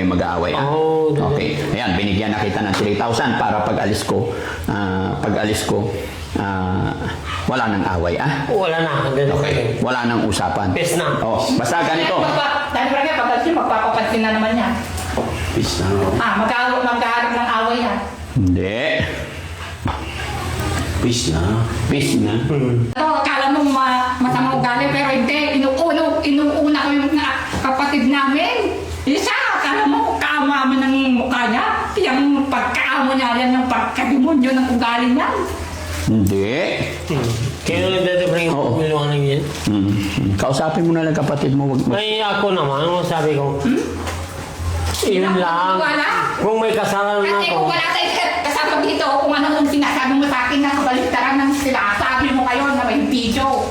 kayo mag-aaway. Okay. Ayan, binigyan na kita ng 3,000 para pag-alis ko, wala nang away, Wala na. Okay. Wala nang usapan. Peace na. Oh, basta ganito. Dahil pa rin, pag magpapapansin na naman niya. Peace na. Magkaharap ng away yan. Hindi. Peace na. Peace na. Akala mo masamang ugali, pero hindi. Inuuna ko yung kapatid namin. Isa, akala mo kaama mo ng mukha niya. Yung pagkaamo niya, yan yung pagkademonyo ng ugali niya. Hindi. Kaya nagdadabring Oo. miliwanag yan. Kausapin mo na lang kapatid mo. Ay, ako naman, sabi ko, yun lang. Kung may kasalanan Kasi ako, kung wala tayo kasama dito, kung ano yung sinasabi mo sa akin na kabaliktaran ng sinasabi mo ngayon na may video.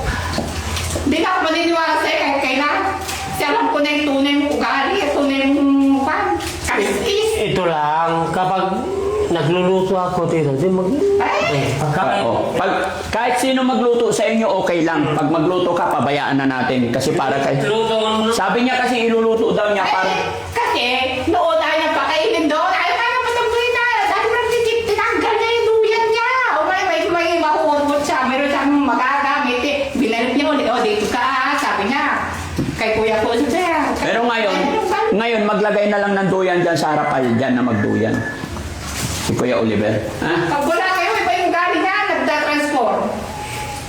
Hindi na ako maniniwala sa'yo kahit kailan. Kasi alam ko na yung tunay mong ugali, tunay mong kaliskis. ito lang, kapag nagluluto ako dito, di mag... Kahit sino magluto sa inyo, okay lang. Pag magluto ka, pabayaan na natin. Kasi para kay... Sabi niya kasi iluluto daw niya para... Kasi noon tayo nagpakainin doon, ay parang patanggoy na. Dahil parang tinanggal niya yung duyan niya. O may mahuhurmot siya. Meron siyang magagamit. Binalik niya ulit. O dito ka, sabi niya. Kay Kuya po siya. Pero ngayon maglagay na lang ng duyan dyan sa harap dyan na magduyan. Si Kuya Oliver. Pag wala kayo, iba yung galing niya, nagda-transform.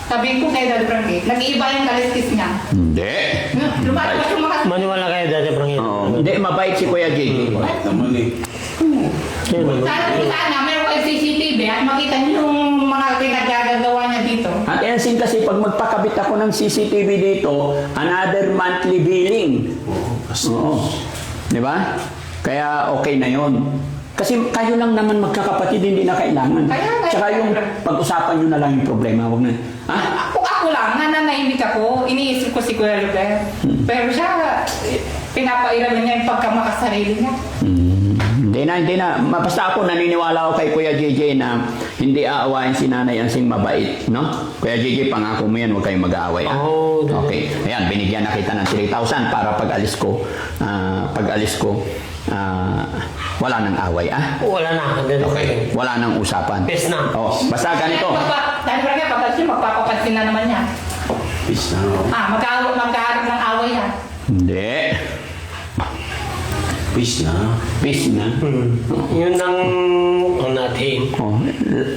Sabi ko kay Dad Frankie, nag-iiba yung kaliskis niya. Hindi. Lumalabas yung mga... Maniwala kayo dati, Prangin. Hindi, mabait si Kuya JJ. Right naman eh. Sana, meron kayo CCTV at makita niyo yung mga pinagagagawa niya dito. At Ensin kasi pag magpakabit ako ng CCTV dito, another monthly billing. Oo. Di ba? Kaya okay na yon. Kasi kayo lang naman magkakapatid, hindi na kailangan. Tsaka yung pag-usapan nyo na lang yung problema. Huwag na. Kung ako lang, nananahimik ako, iniisip ko si Kuya Robert. Pero siya, pinapairalan niya yung pagkamakasarili niya. Hindi na. Basta ako naniniwala ako kay Kuya JJ na hindi aawain si Nanay Ansing mabait, no? Kuya JJ, pangako mo yan, huwag kayong mag-aaway. Okay. Ayan, binigyan na kita ng 3,000 para pag-alis ko, wala nang away, Wala na. Okay. Wala nang usapan. Peace na. Oh, basta ganito. Dahil pa rin, magpapapansin na naman niya. Peace na. Magkaharap ng away yan. Hindi. Peace na. Peace na. Yun ang natin. Oh,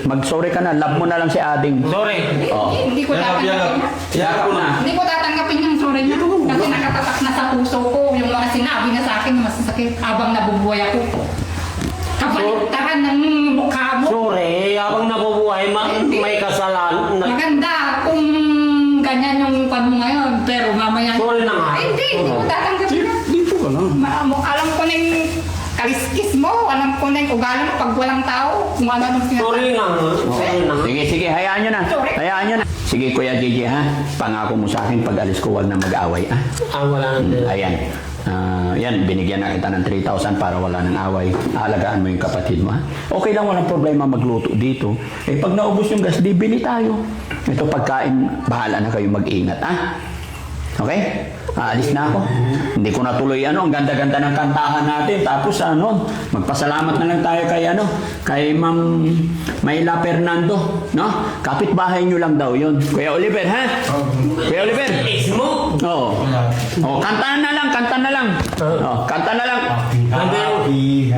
mag-sorry ka na. Love mo na lang si Ading. Sorry. Hindi ko tatanggapin niya. Yakap mo na. Hindi ko tatanggapin yung sorry niya. Kasi nakatatak na sa puso ko yung mga sinabi niya sa akin na masasakit habang nabubuhay ako. Kabaliktaran ng mukha mo. Sorry, habang nabubuhay, may kasalanan. Maganda kung ganyan yung pan mo ngayon, pero mamaya... Sorry na nga. Hindi ko tatanggapin niya. Dito ka lang. Alam ko na yung kaliskis mo, alam ko na yung ugali mo pag walang tao, kung ano nung sinasabi. Sorry nga. Sorry na. Sige, hayaan nyo na. Sorry. Hayaan nyo na. Sige, Kuya JJ, pangako mo sa akin, pag alis ko, wag na mag-away, Wala na. Ayan. Yan, binigyan na kita ng 3,000 para wala nang away. Alagaan mo yung kapatid mo, Okay lang, walang problema magluto dito. Pag naubos yung gas, di bili tayo. Ito pagkain, bahala na kayo mag-ingat, Okay? Aalis na ako. Hindi ko natuloy ang ganda-ganda ng kantahan natin. Tapos magpasalamat na lang tayo kay Ma'am Mayla Fernando, no? Kapitbahay nyo lang daw yun. Kuya Oliver, Kuya Oliver. Oo. Kanta na lang. Kanta na lang. Happy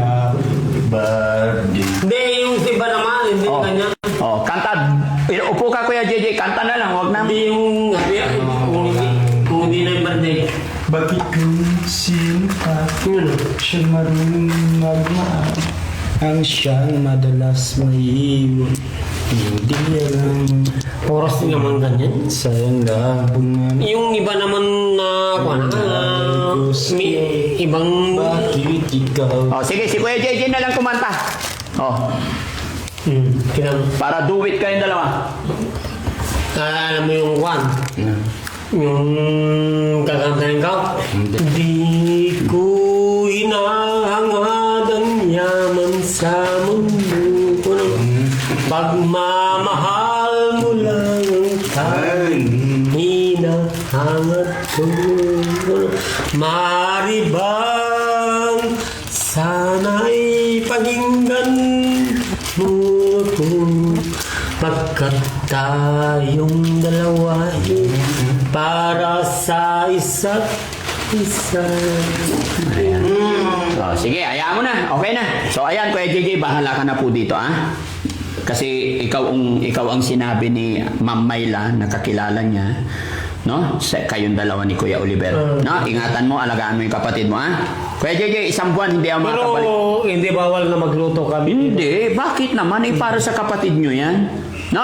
birthday. Hindi, yung iba naman, hindi kanya. Kanta. Upo ka, Kuya JJ. Kanta na lang. Huwag na. Hindi yung, kung hindi na yung birthday. Bakit kung sinta siya marunong magmahal ang siyang madalas maiiwan? Hindi alam. Oras din naman ganyan. Sayang labong Yung iba naman na, ibang... bakit ikaw? Sige, si Kuya JJ na lang kumanta. Para do it kayong dalawa. Alam mo yung one? Yung kakantahin ka? Di ko hinahangad ang yaman sa mundo. Pagmamahal mo lang ang hinahangad ko. Maaari bang Sana'y pakinggan mo ko, pagkat tayong dalawa para sa isa't isa. So, sige, hayaan mo na. Okay na. So, ayan, Kuya JJ, bahala ka na po dito, ah. Kasi ikaw ang sinabi ni Ma'am Mayla, nakakilala niya, no? Kayong dalawa ni Kuya Oliver. No? Ingatan mo, alagaan mo yung kapatid mo, ah. Kuya JJ, isang buwan, hindi ako Pero makakabalik. hindi bawal na magluto kami. Hindi, bakit naman? Para sa kapatid nyo yan. No?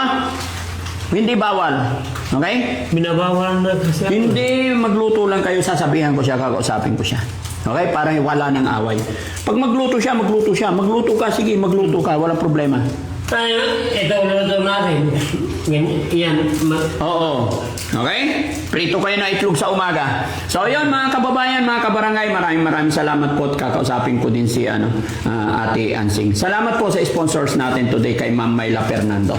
Hindi bawal. Okay? Binabawal na kasi ako. Hindi, magluto lang kayo, sasabihan ko siya, kakausapin ko siya. Okay? Para wala ng away. Pag magluto siya, magluto siya. Magluto ka, sige, magluto ka. Walang problema. Ay, ito ulo natin. Yan. Oo. Okay? Prito kayo na itlog sa umaga. So, yun, mga kababayan, mga kabarangay, maraming salamat po at kakausapin ko din si Ate Ansing. Salamat po sa sponsors natin today kay Ma'am Mayla Fernando.